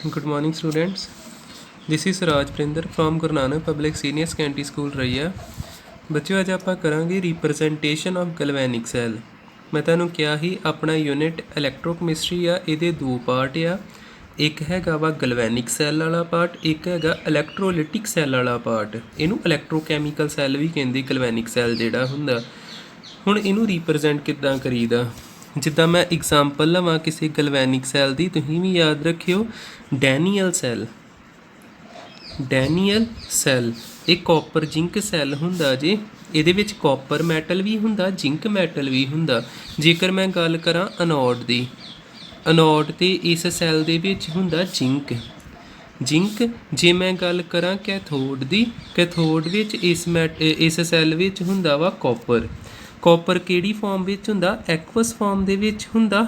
Good morning, students. This is Rajprinder from Guru Nanak Public Senior Secondary School रैया। ਬੱਚਿਓ ਅੱਜ ਆਪਾਂ ਕਰਾਂਗੇ ਰਿਪਰੈਜ਼ੈਂਟੇਸ਼ਨ ਆਫ ਗਲਵੈਨਿਕ ਸੈੱਲ। ਮੈਂ ਤੁਹਾਨੂੰ ਕਿਹਾ ਹੀ ਆਪਣਾ ਯੂਨਿਟ ਇਲੈਕਟ੍ਰੋਕੈਮਿਸਟਰੀ ਆ, ਇਹਦੇ ਦੋ ਪਾਰਟ ਆ। ਇੱਕ ਹੈਗਾ ਵਾ ਗਲਵੈਨਿਕ ਸੈੱਲ ਵਾਲਾ ਪਾਰਟ, ਇੱਕ ਹੈਗਾ ਇਲੈਕਟ੍ਰੋਲਿਟਿਕ ਸੈੱਲ ਵਾਲਾ ਪਾਰਟ। ਇਹਨੂੰ ਇਲੈਕਟ੍ਰੋਕੈਮੀਕਲ ਸੈੱਲ ਵੀ ਕਹਿੰਦੇ, ਗਲਵੈਨਿਕ ਸੈੱਲ ਜਿਹੜਾ ਹੁੰਦਾ। ਹੁਣ ਇਹਨੂੰ ਰਿਪਰੈਜ਼ੈਂਟ ਕਿੱਦਾਂ ਕਰੀਦਾ, ਜਿੱਦਾਂ ਮੈਂ ਐਗਜ਼ਾਮਪਲ ਲਵਾਂ ਕਿਸੇ ਗਲਵੈਨਿਕ ਸੈੱਲ ਦੀ, ਤੁਸੀਂ ਵੀ ਯਾਦ ਰੱਖਿਓ ਡੈਨੀਅਲ ਸੈੱਲ। ਡੈਨੀਅਲ ਸੈੱਲ ਇਹ ਕਾਪਰ ਜਿੰਕ ਸੈੱਲ ਹੁੰਦਾ ਜੇ। ਇਹਦੇ ਵਿੱਚ ਕਾਪਰ ਮੈਟਲ ਵੀ ਹੁੰਦਾ, ਜਿੰਕ ਮੈਟਲ ਵੀ ਹੁੰਦਾ। ਜੇਕਰ ਮੈਂ ਗੱਲ ਕਰਾਂ ਅਨੋਡ ਦੀ, ਅਨੋਡ ਤੇ ਇਸ ਸੈੱਲ ਦੇ ਵਿੱਚ ਹੁੰਦਾ ਜਿੰਕ। ਜੇ ਮੈਂ ਗੱਲ ਕਰਾਂ ਕੈਥੋਡ ਦੀ, ਕੈਥੋਡ ਵਿੱਚ ਇਸ ਸੈੱਲ ਵਿੱਚ ਹੁੰਦਾ ਵਾ ਕਾਪਰ। ਕਾਪਰ ਕਿਹੜੀ ਫਾਰਮ ਵਿੱਚ ਹੁੰਦਾ? ਐਕਵਸ ਫਾਰਮ ਦੇ ਵਿੱਚ ਹੁੰਦਾ।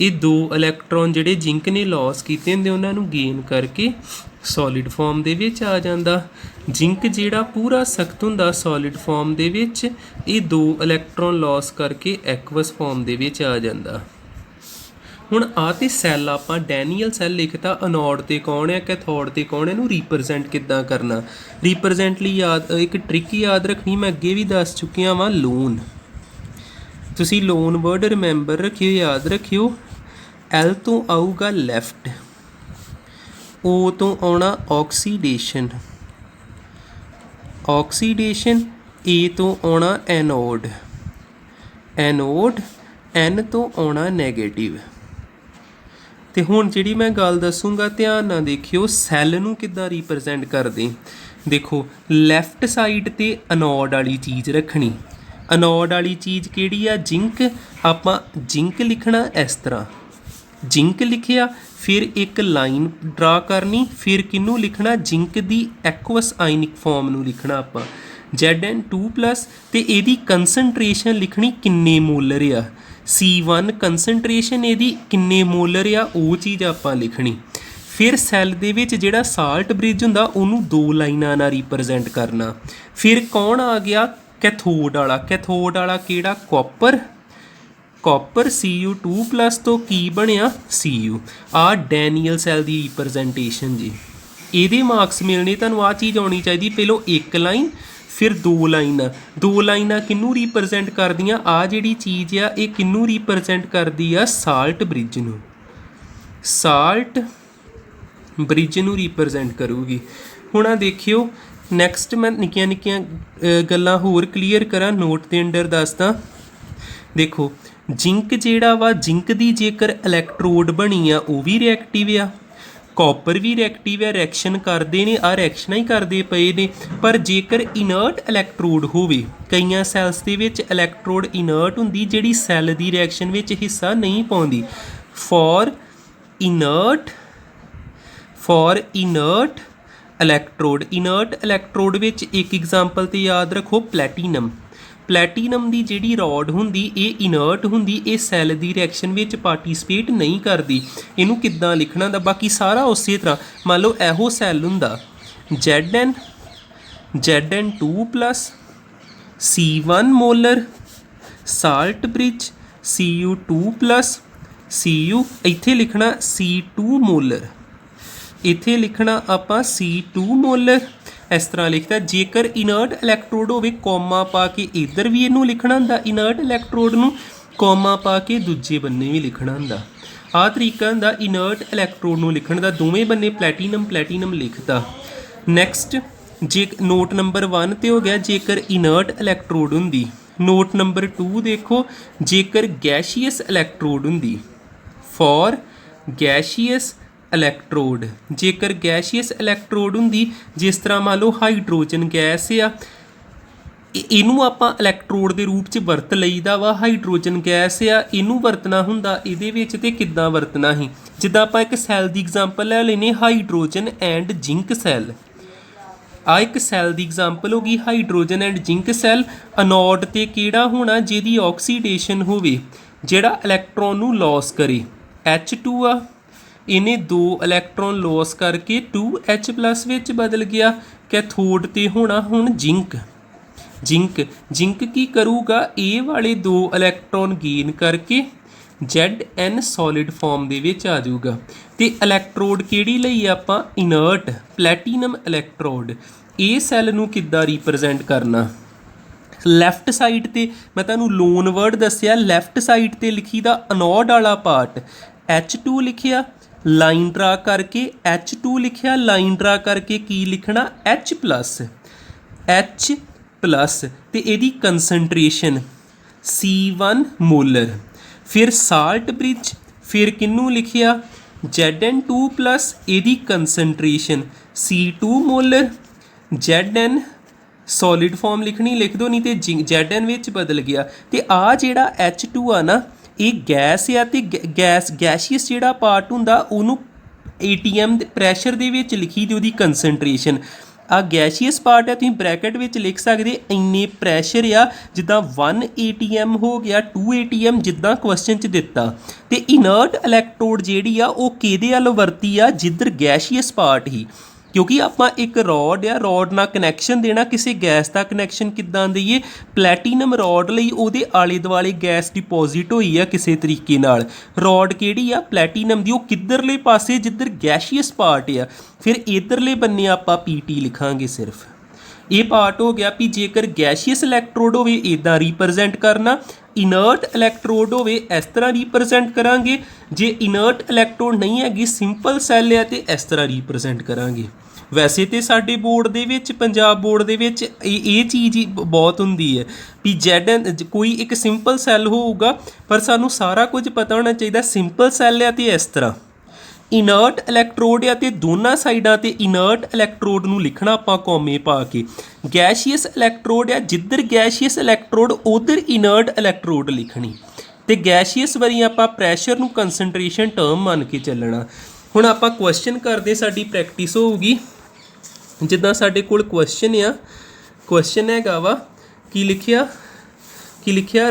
ਇਹ ਦੋ ਇਲੈਕਟ੍ਰੋਨ ਜਿਹੜੇ ਜਿੰਕ ਨੇ ਲੋਸ ਕੀਤੇ ਹੁੰਦੇ ਉਹਨਾਂ ਨੂੰ ਗੇਨ ਕਰਕੇ ਸੋਲਿਡ ਫਾਰਮ ਦੇ ਵਿੱਚ ਆ ਜਾਂਦਾ। ਜਿੰਕ ਜਿਹੜਾ ਪੂਰਾ ਸਖਤ ਹੁੰਦਾ ਸੋਲਿਡ ਫਾਰਮ ਦੇ ਵਿੱਚ, ਇਹ ਦੋ ਇਲੈਕਟ੍ਰੋਨ ਲੋਸ ਕਰਕੇ ਐਕਵਸ ਫਾਰਮ ਦੇ ਵਿੱਚ ਆ ਜਾਂਦਾ। ਹੁਣ ਆਹ ਤੇ ਸੈੱਲ ਆਪਾਂ ਡੈਨੀਅਲ ਸੈੱਲ ਲਿਖਤਾ। ਅਨੋਡ ਤੇ ਕੌਣ ਹੈ, ਕੈਥੋਡ ਤੇ ਕੌਣ ਹੈ, ਇਹਨੂੰ ਰਿਪਰੈਜ਼ੈਂਟ ਕਿੱਦਾਂ ਕਰਨਾ। ਰਿਪਰੈਜ਼ੈਂਟ ਲਈ ਇੱਕ ਟ੍ਰਿਕ ਯਾਦ ਰੱਖਣੀ, ਮੈਂ ਅੱਗੇ ਵੀ ਦੱਸ ਚੁੱਕਿਆ ਵਾਂ, ਲੋਨ। ਤੁਸੀਂ ਲੋਨ ਵਰਡ ਰਿਮੈਂਬਰ ਰੱਖਿਓ, ਯਾਦ ਰੱਖਿਓ। ਐਲ ਤੋਂ ਆਊਗਾ ਲੈਫਟ, ਓ ਤੋਂ ਆਉਣਾ ਆਕਸੀਡੇਸ਼ਨ, ਏ ਤੋਂ ਆਉਣਾ ਐਨੋਡ, ਐਨ ਤੋਂ ਆਉਣਾ ਨੈਗੇਟਿਵ। ਤੇ ਹੁਣ ਜਿਹੜੀ ਮੈਂ ਗੱਲ ਦੱਸੂਗਾ ਧਿਆਨ ਨਾਲ ਦੇਖਿਓ, ਸੈੱਲ ਨੂੰ ਕਿੱਦਾਂ ਰਿਪਰੈਜ਼ੈਂਟ ਕਰਦੇ। ਦੇਖੋ ਲੈਫਟ ਸਾਈਡ ਤੇ ਅਨੋਡ ਵਾਲੀ ਚੀਜ਼ ਰੱਖਣੀ। ਅਨੋਡ ਵਾਲੀ ਚੀਜ਼ ਕਿਹੜੀ ਆ? ਜਿੰਕ। ਆਪਾਂ ਜਿੰਕ ਲਿਖਣਾ ਇਸ ਤਰ੍ਹਾਂ, ਜਿੰਕ ਲਿਖਿਆ, ਫਿਰ ਇੱਕ ਲਾਈਨ ਡਰਾ ਕਰਨੀ, ਫਿਰ ਕਿਹਨੂੰ ਲਿਖਣਾ? ਜਿੰਕ ਦੀ ਐਕਵਸ ਆਇਨਿਕ ਫਾਰਮ ਨੂੰ ਲਿਖਣਾ ਆਪਾਂ, Zn2+, ਤੇ ਇਹਦੀ ਕੰਸਨਟ੍ਰੇਸ਼ਨ ਲਿਖਣੀ ਕਿੰਨੇ ਮੋਲਰ ਆ। C1 ਕੰਸਨਟ੍ਰੇਸ਼ਨ ਇਹਦੀ ਕਿੰਨੇ ਮੋਲਰ ਆ, ਉਹ ਚੀਜ਼ ਆਪਾਂ ਲਿਖਣੀ। ਫਿਰ ਸੈੱਲ ਦੇ ਵਿੱਚ ਜਿਹੜਾ ਸਾਲਟ ਬ੍ਰਿਜ ਹੁੰਦਾ ਉਹਨੂੰ ਦੋ ਲਾਈਨਾਂ ਨਾਲ ਰਿਪਰੈਜ਼ੈਂਟ ਕਰਨਾ। ਫਿਰ ਕੌਣ ਆ ਗਿਆ? ਕੈਥੋਡ ਵਾਲਾ। ਕੈਥੋਡ ਵਾਲਾ ਕਿਹੜਾ? ਕਾਪਰ Cu2+ ਤੋਂ ਕੀ ਬਣਿਆ? Cu। ਆਹ ਡੈਨੀਅਲ ਸੈੱਲ ਦੀ ਰਿਪਰੈਜ਼ੈਂਟੇਸ਼ਨ ਜੀ। ਇਹਦੇ ਮਾਰਕਸ ਮਿਲਣੇ ਤੁਹਾਨੂੰ। ਆਹ ਚੀਜ਼ ਆਉਣੀ ਚਾਹੀਦੀ, ਪਹਿਲੋਂ ਇੱਕ ਲਾਈਨ ਫਿਰ ਦੋ ਲਾਈਨਾਂ। ਦੋ ਲਾਈਨਾਂ ਕਿਹਨੂੰ ਰਿਪਰੈਜ਼ੈਂਟ ਕਰਦੀਆਂ? ਆਹ ਜਿਹੜੀ ਚੀਜ਼ ਆ ਇਹ ਕਿਹਨੂੰ ਰਿਪਰੈਜ਼ੈਂਟ ਕਰਦੀ ਆ? ਸਾਲਟ ਬ੍ਰਿਜ ਨੂੰ। ਸਾਲਟ ਬ੍ਰਿਜ ਨੂੰ ਰਿਪਰੈਜ਼ੈਂਟ ਕਰੂਗੀ। ਹੁਣ ਆ ਦੇਖਿਓ, ਨੈਕਸਟ ਮੈਂ ਨਿੱਕੀਆਂ ਨਿੱਕੀਆਂ ਗੱਲਾਂ ਹੋਰ ਕਲੀਅਰ ਕਰਾਂ, ਨੋਟ ਦੇ ਅੰਡਰ ਦੱਸਦਾ। ਦੇਖੋ ਜਿੰਕ ਜਿਹੜਾ ਵਾ, ਜਿੰਕ ਦੀ ਜੇਕਰ ਇਲੈਕਟ੍ਰੋਡ ਬਣੀ ਆ ਉਹ ਵੀ ਰਿਐਕਟਿਵ ਆ, ਕਾਪਰ ਵੀ ਰਿਐਕਟਿਵ ਹੈ, ਰਿਐਕਸ਼ਨ ਕਰਦੇ ਨੇ, ਆਹ ਰਿਐਕਸ਼ਨਾਂ ਹੀ ਕਰਦੇ ਪਏ ਨੇ। ਪਰ ਜੇਕਰ ਇਨਰਟ ਇਲੈਕਟ੍ਰੋਡ ਹੋਵੇ, ਕਈਆਂ ਸੈਲਸ ਦੇ ਵਿੱਚ ਇਲੈਕਟ੍ਰੋਡ ਇਨਰਟ ਹੁੰਦੀ ਜਿਹੜੀ ਸੈੱਲ ਦੀ ਰਿਐਕਸ਼ਨ ਵਿੱਚ ਹਿੱਸਾ ਨਹੀਂ ਪਾਉਂਦੀ। ਫॉर ਇਨਰਟ ਇਲੈਕਟ੍ਰੋਡ ਵਿੱਚ ਇੱਕ ਐਗਜ਼ਾਮਪਲ ਤੇ ਯਾਦ ਰੱਖੋ ਪਲੈਟੀਨਮ। ਪਲੈਟੀਨਮ ਦੀ ਜਿਹੜੀ ਰੋਡ ਹੁੰਦੀ ਇਹ ਇਨਰਟ ਹੁੰਦੀ, ਇਹ ਸੈੱਲ ਦੀ ਰਿਐਕਸ਼ਨ ਵਿੱਚ ਪਾਰਟੀਸਪੇਟ ਨਹੀਂ ਕਰਦੀ। ਇਹਨੂੰ ਕਿੱਦਾਂ ਲਿਖਣਾ ਹੁੰਦਾ? ਬਾਕੀ ਸਾਰਾ ਉਸੇ ਤਰ੍ਹਾਂ। ਮੰਨ ਲਓ ਇਹੋ ਸੈੱਲ ਹੁੰਦਾ Zn2+, C1 molar, salt bridge Cu2+, Cu, ਇੱਥੇ ਲਿਖਣਾ C2 ਮੋਲਰ, ਇੱਥੇ ਲਿਖਣਾ ਆਪਾਂ C2 ਮੋਲਰ। ਇਸ ਤਰ੍ਹਾਂ ਲਿਖਦਾ। ਜੇਕਰ ਇਨਰਟ ਇਲੈਕਟ੍ਰੋਡ ਹੋਵੇ, ਕੌਮਾ ਪਾ ਕੇ ਇੱਧਰ ਵੀ ਇਹਨੂੰ ਲਿਖਣਾ ਹੁੰਦਾ, ਇਨਰਟ ਇਲੈਕਟ੍ਰੋਡ ਨੂੰ ਕੌਮਾ ਪਾ ਕੇ ਦੂਜੇ ਬੰਨੇ ਵੀ ਲਿਖਣਾ ਹੁੰਦਾ। ਆਹ ਤਰੀਕਾ ਹੁੰਦਾ ਇਨਰਟ ਇਲੈਕਟ੍ਰੋਡ ਨੂੰ ਲਿਖਣ ਦਾ। ਦੋਵੇਂ ਬੰਨੇ ਪਲੈਟੀਨਮ ਲਿਖਦਾ। ਨੈਕਸਟ ਜੇ ਨੋਟ ਨੰਬਰ 1 ਤੇ ਹੋ ਗਿਆ ਜੇਕਰ ਇਨਰਟ ਇਲੈਕਟ੍ਰੋਡ ਹੁੰਦੀ। ਨੋਟ ਨੰਬਰ 2 ਦੇਖੋ, ਜੇਕਰ ਗੈਸ਼ੀਅਸ ਇਲੈਕਟ੍ਰੋਡ ਹੁੰਦੀ। ਫॉर ਗੈਸ਼ੀਅਸ ਇਲੈਕਟ੍ਰੋਡ, ਜੇਕਰ ਗੈਸ਼ੀਅਸ ਇਲੈਕਟ੍ਰੋਡ ਹੁੰਦੀ, ਜਿਸ ਤਰ੍ਹਾਂ ਮੰਨ ਲਓ ਹਾਈਡਰੋਜਨ ਗੈਸ ਆ, ਇਹਨੂੰ ਆਪਾਂ ਇਲੈਕਟ੍ਰੋਡ ਦੇ ਰੂਪ 'ਚ ਵਰਤ ਲਈਦਾ ਵਾ। ਹਾਈਡਰੋਜਨ ਗੈਸ ਆ, ਇਹਨੂੰ ਵਰਤਣਾ ਹੁੰਦਾ ਇਹਦੇ ਵਿੱਚ, ਤੇ ਕਿੱਦਾਂ ਵਰਤਣਾ ਸੀ? ਜਿੱਦਾਂ ਆਪਾਂ ਇੱਕ ਸੈੱਲ ਦੀ ਐਗਜ਼ਾਮਪਲ ਲੈ ਲੈਨੇ, ਹਾਈਡਰੋਜਨ ਐਂਡ ਜਿੰਕ ਸੈੱਲ। ਆਹ ਇੱਕ ਸੈੱਲ ਦੀ ਐਗਜ਼ਾਮਪਲ ਹੋ ਗਈ, ਹਾਈਡਰੋਜਨ ਐਂਡ ਜਿੰਕ ਸੈੱਲ। ਅਨੋਡ ਤੇ ਕਿਹੜਾ ਹੋਣਾ? ਜਿਹਦੀ ਆਕਸੀਡੇਸ਼ਨ ਹੋਵੇ, ਜਿਹੜਾ ਇਲੈਕਟ੍ਰੋਨ ਨੂੰ ਲੋਸ ਕਰੇ। H2 ਆ, ਇਹਨੇ ਦੋ ਇਲੈਕਟ੍ਰੋਨ ਲੋਸ ਕਰਕੇ 2H+ ਵਿੱਚ ਬਦਲ ਗਿਆ। ਕੈਥੋਡ ਤੇ ਹੋਣਾ ਹੁਣ ਜਿੰਕ। ਜਿੰਕ ਕੀ ਕਰੂਗਾ? ਇਹ ਵਾਲੇ ਦੋ ਇਲੈਕਟ੍ਰੋਨ ਗੇਨ ਕਰਕੇ Zn ਸੋਲਿਡ ਫਾਰਮ ਦੇ ਵਿੱਚ ਆ ਜਾਊਗਾ। ਤੇ ਇਲੈਕਟ੍ਰੋਡ ਕਿਹੜੀ ਲਈ ਆਪਾਂ ਇਨਰਟ ਪਲੈਟੀਨਮ ਇਲੈਕਟ੍ਰੋਡ। ਇਹ ਸੈੱਲ ਨੂੰ ਕਿੱਦਾਂ ਰੀਪ੍ਰਜੈਂਟ ਕਰਨਾ ਲੈਫਟ ਸਾਈਡ ਤੇ ਮੈਂ ਤੁਹਾਨੂੰ ਲੋਨ ਵਰਡ ਦੱਸਿਆ ਲੈਫਟ ਸਾਈਡ ਤੇ ਲਿਖੀ ਦਾ ਅਨੋਡ ਵਾਲਾ ਪਾਰਟ H2 ਲਿਖਿਆ ਲਾਈਨ ਡਰਾ ਕਰਕੇ H2 ਲਿਖਿਆ ਲਾਈਨ ਡਰਾ ਕਰਕੇ ਕੀ ਲਿਖਣਾ H ਪਲੱਸ ਤੇ ਇਹਦੀ ਕੰਸਨਟ੍ਰੇਸ਼ਨ C1 ਮੋਲਰ। ਫਿਰ ਸਾਲਟ ਬ੍ਰਿਜ ਫਿਰ ਕਿਹਨੂੰ ਲਿਖਿਆ Zn2 ਪਲੱਸ ਇਹਦੀ ਕੰਸਨਟ੍ਰੇਸ਼ਨ C2 molar. Zn solid farm ਲਿਖਣੀ ਲਿਖ ਦੋ ਨਹੀਂ ਤੇ Zn ਵਿੱਚ ਬਦਲ ਗਿਆ। ਤੇ ਆ ਜਿਹੜਾ H2 ਆ ਨਾ ਇਹ ਗੈਸ ਆ ਤੇ ਗੈਸੀਅਸ ਜਿਹੜਾ ਪਾਰਟ ਹੁੰਦਾ ਉਹਨੂੰ ATM ਦੇ ਪ੍ਰੈਸ਼ਰ ਦੇ ਵਿੱਚ ਲਿਖੀ ਤੇ ਉਹਦੀ ਕੰਸਨਟ੍ਰੇਸ਼ਨ। ਆ ਗੈਸੀਅਸ ਪਾਰਟ ਹੈ ਤੁਸੀਂ ਬ੍ਰੈਕਟ ਵਿੱਚ ਲਿਖ ਸਕਦੇ ਇੰਨੇ ਪ੍ਰੈਸ਼ਰ ਆ ਜਿੱਦਾਂ 1 ATM ਹੋ ਗਿਆ 2 ATM ਜਿੱਦਾਂ ਕੁਐਸਚਨ 'ਚ ਦਿੱਤਾ। ਤੇ ਇਨਰਟ ਇਲੈਕਟ੍ਰੋਡ ਜਿਹੜੀ ਆ ਉਹ ਕਿਹਦੇ ਵੱਲ ਵਰਤੀ ਆ ਜਿੱਧਰ ਗੈਸੀਅਸ ਪਾਰਟ ਹੀ ਕਿਉਂਕਿ ਆਪਾਂ ਇੱਕ ਰੋਡ ਆ ਰੋਡ ਨਾਲ ਕਨੈਕਸ਼ਨ ਦੇਣਾ ਕਿਸੇ ਗੈਸ ਦਾ ਕਨੈਕਸ਼ਨ ਕਿੱਦਾਂ ਦਈਏ ਪਲੈਟੀਨਮ ਰੋਡ ਲਈ ਉਹਦੇ ਆਲੇ ਦੁਆਲੇ ਗੈਸ ਡਿਪੋਜ਼ਿਟ ਹੋਈ ਆ ਕਿਸੇ ਤਰੀਕੇ ਨਾਲ। ਰੋਡ ਕਿਹੜੀ ਆ ਪਲੈਟੀਨਮ ਦੀ ਉਹ ਕਿੱਧਰਲੇ ਪਾਸੇ ਜਿੱਧਰ ਗੈਸੀਅਸ ਪਾਰਟ ਆ। ਫਿਰ ਇੱਧਰਲੇ ਬੰਨੇ ਆਪਾਂ PT ਲਿਖਾਂਗੇ ਸਿਰਫ। ਇਹ ਪਾਰਟ ਹੋ ਗਿਆ ਵੀ ਜੇਕਰ ਗੈਸੀਅਸ ਇਲੈਕਟ੍ਰੋਡ ਹੋਵੇ ਇੱਦਾਂ ਰੀਪ੍ਰਜੈਂਟ ਕਰਨਾ ਇਨਰਟ ਇਲੈਕਟ੍ਰੋਡ ਹੋਵੇ ਇਸ ਤਰ੍ਹਾਂ ਰੀਪ੍ਰਜੈਂਟ ਕਰਾਂਗੇ। ਜੇ ਇਨਰਟ ਇਲੈਕਟ੍ਰੋਡ ਨਹੀਂ ਹੈਗੀ ਸਿੰਪਲ ਸੈੱਲ ਆ ਤੇ ਇਸ ਤਰ੍ਹਾਂ ਰੀਪ੍ਰਜੈਂਟ ਕਰਾਂਗੇ। ਵੈਸੇ ਤੇ ਸਾਡੇ ਬੋਰਡ ਦੇ ਵਿੱਚ ਪੰਜਾਬ ਬੋਰਡ ਦੇ ਵਿੱਚ ਇਹ ਚੀਜ਼ ਹੀ ਬਹੁਤ ਹੁੰਦੀ ਹੈ ਵੀ Zn ਕੋਈ ਇੱਕ ਸਿੰਪਲ ਸੈੱਲ ਹੋਊਗਾ ਪਰ ਸਾਨੂੰ ਸਾਰਾ ਕੁਝ ਪਤਾ ਹੋਣਾ ਚਾਹੀਦਾ ਸਿੰਪਲ ਸੈੱਲ ਆ ਤੇ ਇਸ ਤਰ੍ਹਾਂ ਇਨਰਟ ਇਲੈਕਟ੍ਰੋਡ ਆ ਤੇ ਦੋਨਾਂ ਸਾਈਡਾਂ ਤੇ ਇਨਰਟ ਇਲੈਕਟ੍ਰੋਡ ਨੂੰ ਲਿਖਣਾ ਆਪਾਂ ਕੌਮੇ ਪਾ ਕੇ। ਗੈਸੀਅਸ ਇਲੈਕਟ੍ਰੋਡ ਆ ਜਿੱਧਰ ਗੈਸੀਅਸ ਇਲੈਕਟ੍ਰੋਡ ਉਧਰ ਇਨਰਟ ਇਲੈਕਟ੍ਰੋਡ ਲਿਖਣੀ ਤੇ ਗੈਸੀਅਸ ਵਾਰੀ ਆਪਾਂ ਪ੍ਰੈਸ਼ਰ ਨੂੰ ਕੰਸਨਟ੍ਰੇਸ਼ਨ ਟਰਮ ਮੰਨ ਕੇ ਚੱਲਣਾ। ਹੁਣ ਆਪਾਂ ਕੁਐਸਚਨ ਕਰਦੇ ਸਾਡੀ ਪ੍ਰੈਕਟਿਸ ਹੋਊਗੀ ਜਿੱਦਾਂ ਸਾਡੇ ਕੋਲ ਕੁਐਸਚਨ ਆ ਕੁਐਸਚਨ ਹੈਗਾ ਵਾ ਕੀ ਲਿਖਿਆ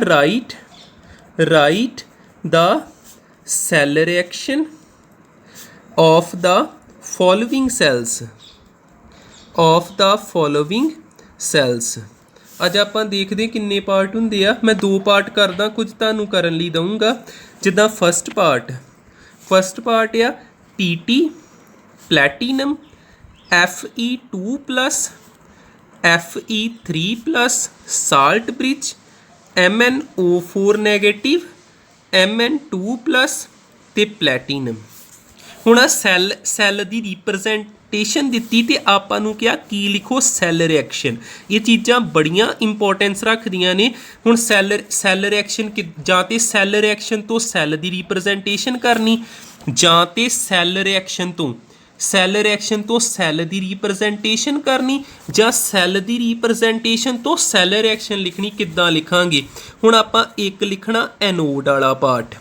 right the cell reaction of the following cells ਅੱਜ ਆਪਾਂ ਦੇਖਦੇ ਕਿੰਨੇ ਪਾਰਟ ਹੁੰਦੇ ਆ। ਮੈਂ 2 ਪਾਰਟ ਕਰਦਾ ਕੁਝ ਤੁਹਾਨੂੰ ਕਰਨ ਲਈ ਦਊਂਗਾ। ਜਿੱਦਾਂ ਫਸਟ ਪਾਰਟ ਆ PT platinum Fe2 plus Fe3 plus salt bridge MnO4 negative Mn2 plus ਤੇ ਪਲੈਟੀਨਮ। ਹੁਣ ਆ ਸੈੱਲ ਦੀ ਰੀਪ੍ਰਜੈਂਟੇਸ਼ਨ ਦਿੱਤੀ ਤੇ ਆਪਾਂ ਨੂੰ ਕਿਹਾ ਕੀ ਲਿਖੋ ਸੈੱਲ ਰਿਐਕਸ਼ਨ। ਇਹ ਚੀਜ਼ਾਂ ਬੜੀਆਂ ਇੰਪੋਰਟੈਂਸ ਰੱਖਦੀਆਂ ਨੇ। ਹੁਣ ਸੈੱਲ ਰਿਐਕਸ਼ਨ ਜਾਂ ਤੇ ਸੈੱਲ ਰਿਐਕਸ਼ਨ ਤੋਂ ਸੈੱਲ ਦੀ ਰੀਪ੍ਰਜੈਂਟੇਸ਼ਨ ਕਰਨੀ ਜਾਂ ਤੇ ਸੈੱਲ ਰਿਐਕਸ਼ਨ ਤੋਂ ਸੈੱਲ ਦੀ ਰੀਪ੍ਰਜੈਂਟੇਸ਼ਨ ਕਰਨੀ ਜਾਂ ਸੈੱਲ ਦੀ ਰੀਪ੍ਰਜੈਂਟੇਸ਼ਨ ਤੋਂ ਸੈੱਲ ਰਿਐਕਸ਼ਨ ਲਿਖਣੀ। ਕਿੱਦਾਂ ਲਿਖਾਂਗੇ ਹੁਣ ਆਪਾਂ ਇੱਕ ਲਿਖਣਾ ਐਨੋਡ ਵਾਲਾ ਪਾਰਟ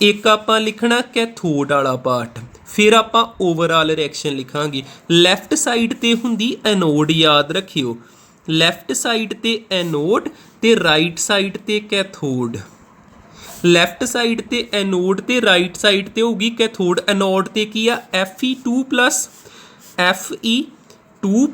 ਇੱਕ ਆਪਾਂ ਲਿਖਣਾ ਕੈਥੋਡ ਵਾਲਾ ਪਾਰਟ ਫਿਰ ਆਪਾਂ ਓਵਰਆਲ ਰਿਐਕਸ਼ਨ ਲਿਖਾਂਗੇ। ਲੈਫਟ ਸਾਈਡ ਤੇ ਹੁੰਦੀ ਐਨੋਡ ਯਾਦ ਰੱਖਿਓ ਲੈਫਟ ਸਾਈਡ ਤੇ ਐਨੋਡ ਤੇ ਰਾਈਟ ਸਾਈਡ ਤੇ ਕੈਥੋਡ। ਲੈਫਟ ਸਾਈਡ ਤੇ ਐਨੋਡ ਤੇ ਰਾਈਟ ਸਾਈਡ ਤੇ ਹੋਊਗੀ ਕੈਥੋਡ। ਐਨੋਡ ਤੇ ਕੀ ਆ Fe2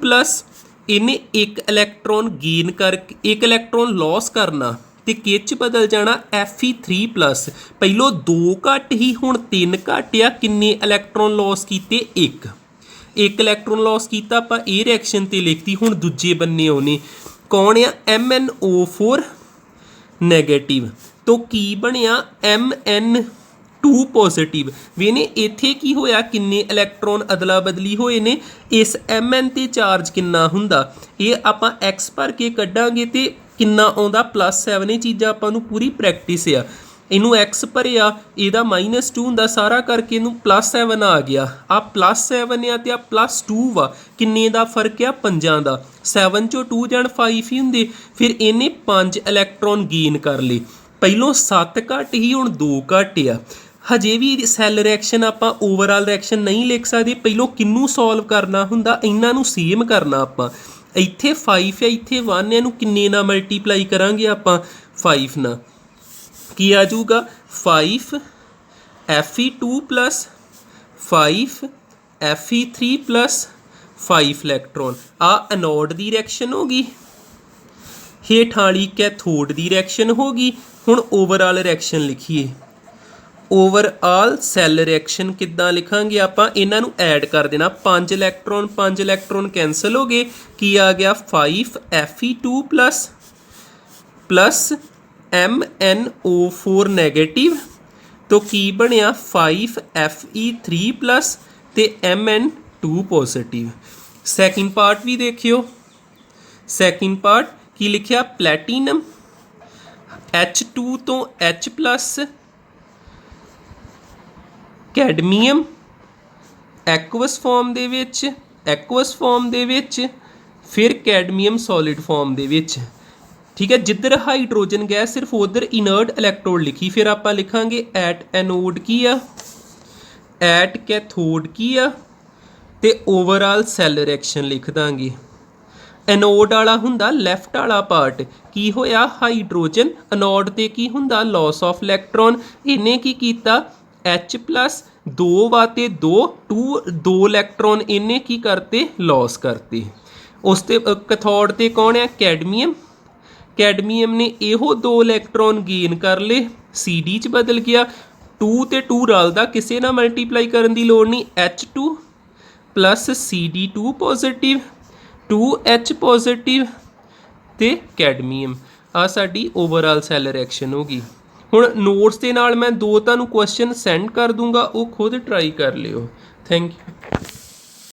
ਪਲੱਸ ਇਹਨੇ ਇੱਕ ਇਲੈਕਟ੍ਰੋਨ ਗੇਨ ਕਰਕੇ ਇੱਕ ਇਲੈਕਟ੍ਰੋਨ ਲਾਸ ਕਰਨਾ ਤੇ ਕਿਹ ਬਦਲ ਜਾਣਾ Fe3 ਪਲੱਸ। ਪਹਿਲੋਂ 2 ਘੱਟ ਹੀ ਹੁਣ 3 ਘੱਟ ਆ ਕਿੰਨੇ ਇਲੈਕਟ੍ਰੋਨ ਲਾਸ ਕੀਤੇ ਇੱਕ ਇਲੈਕਟ੍ਰੋਨ ਲਾਸ ਕੀਤਾ ਆਪਾਂ ਇਹ ਰਿਐਕਸ਼ਨ ਤੇ ਲਿਖਤੀ। ਹੁਣ ਦੂਜੇ ਬੰਨੇ ਆਉਨੇ ਕੌਣ ਆ MnO4 ਨੈਗੇਟਿਵ ਤੋਂ ਕੀ ਬਣਿਆ Mn2 ਪੋਜ਼ਿਟਿਵ। ਵੇਨੇ ਇੱਥੇ ਕੀ ਹੋਇਆ ਕਿੰਨੇ ਇਲੈਕਟ੍ਰੋਨ ਅਦਲਾ ਬਦਲੀ ਹੋਏ ਨੇ ਇਸ Mn ਤੇ ਚਾਰਜ ਕਿੰਨਾ ਹੁੰਦਾ ਇਹ ਆਪਾਂ x ਭਰ ਕੇ ਕੱਢਾਂਗੇ ਤੇ ਕਿੰਨਾ ਆਉਂਦਾ +7। ਇਹ ਚੀਜ਼ਾਂ ਆਪਾਂ ਨੂੰ ਪੂਰੀ ਪ੍ਰੈਕਟਿਸ ਆ। ਇਹਨੂੰ x ਭਰਿਆ ਇਹਦਾ -2 ਹੁੰਦਾ ਸਾਰਾ ਕਰਕੇ ਇਹਨੂੰ +7 ਆ ਗਿਆ। ਆ +7 ਆ ਤੇ ਆ +2 ਵਾ ਕਿੰਨੇ ਦਾ ਫਰਕ ਆ 5 ਦਾ। 7 ਚੋਂ 2 ਜਾਣ 5 ਹੀ ਹੁੰਦੇ। ਫਿਰ ਇਹਨੇ 5 ਇਲੈਕਟ੍ਰੋਨ ਗੇਨ ਕਰ ਲਏ। ਪਹਿਲੋਂ 7 ਘੱਟ ਹੀ ਹੁਣ 2 ਘੱਟ ਆ। ਹਜੇ ਵੀ ਸੈੱਲ ਰਿਐਕਸ਼ਨ ਆਪਾਂ ਓਵਰਆਲ ਰਿਐਕਸ਼ਨ ਨਹੀਂ ਲਿਖ ਸਕਦੇ। ਪਹਿਲੋਂ ਕਿਹਨੂੰ ਸੋਲਵ ਕਰਨਾ ਹੁੰਦਾ ਇਹਨਾਂ ਨੂੰ ਸੇਮ ਕਰਨਾ ਆਪਾਂ। ਇੱਥੇ 5 ਹੈ ਇੱਥੇ 1 ਹੈ ਇਹਨੂੰ ਕਿੰਨੇ ਨਾਲ ਮਲਟੀਪਲਾਈ ਕਰਾਂਗੇ ਆਪਾਂ 5 ਨਾਲ ਕੀ ਆ ਜਾਊਗਾ 5 Fe2 plus 5 Fe3 plus 5 electron. ਆ ਐਨੋਡ ਦੀ ਰਿਐਕਸ਼ਨ ਹੋ ਗਈ ਹੇਠ ਵਾਲੀ ਕੈਥੋਡ ਦੀ ਰਿਐਕਸ਼ਨ ਹੋ ਗਈ। ਹੁਣ ਓਵਰਆਲ ਰਿਐਕਸ਼ਨ ਲਿਖੀਏ ਓਵਰਆਲ ਸੈੱਲ ਰਿਐਕਸ਼ਨ ਕਿੱਦਾਂ ਲਿਖਾਂਗੇ ਆਪਾਂ, ਇਹਨਾਂ ਨੂੰ ਐਡ ਕਰ ਦੇਣਾ। 5 ਇਲੈਕਟ੍ਰੋਨ ਕੈਂਸਲ ਹੋ ਗਏ, ਕੀ ਆ ਗਿਆ 5 Fe2 ਪਲੱਸ MnO4 ਨੈਗੇਟਿਵ, तो की बनया 5 Fe3 प्लस ते Mn2 पॉजिटिव। सैकेंड पार्ट भी देखियो, सैकेंड पार्ट की लिखिया प्लैटीनम H2 तो H प्लस, कैडमीयम एक्वस फॉर्म दे विच, फिर कैडमीयम सॉलिड फॉर्म दे विच। ठीक है, जिधर हाइड्रोजन गैस सिर्फ उधर इनर्ट इलैक्ट्रोड लिखी, फिर आप लिखांगे एट एनोड की आ, एट कैथोड की आ, ते ओवरऑल सैल रिएक्शन लिख दांगे। एनोड वाला हुंदा लैफ्ट वाला पार्ट, की होया हाइड्रोजन, एनोड ते की हुंदा लॉस ऑफ इलैक्ट्रॉन, इन्हें की कीता H प्लस 2 वाते 2 इलैक्ट्रॉन इन्हें की करते लॉस करते। उसते कैथोड ते कौन है कैडमीयम, कैडमीयम ने इहो 2 इलैक्ट्रॉन गेन कर ले, CD च बदल गया, 2 ते 2 रलदा, किसी ना मल्टीप्लाई करने की लोड़ नहीं, H2 plus CD2 positive 2H positive ते कैडमीयम। आ साडी ओवरऑल सैल रिएक्शन होगी। हुण नोट्स के नाल मैं 2 तुहानूं क्वेश्चन सेंड कर दूंगा, वो खुद ट्राई कर लियो। Thank you.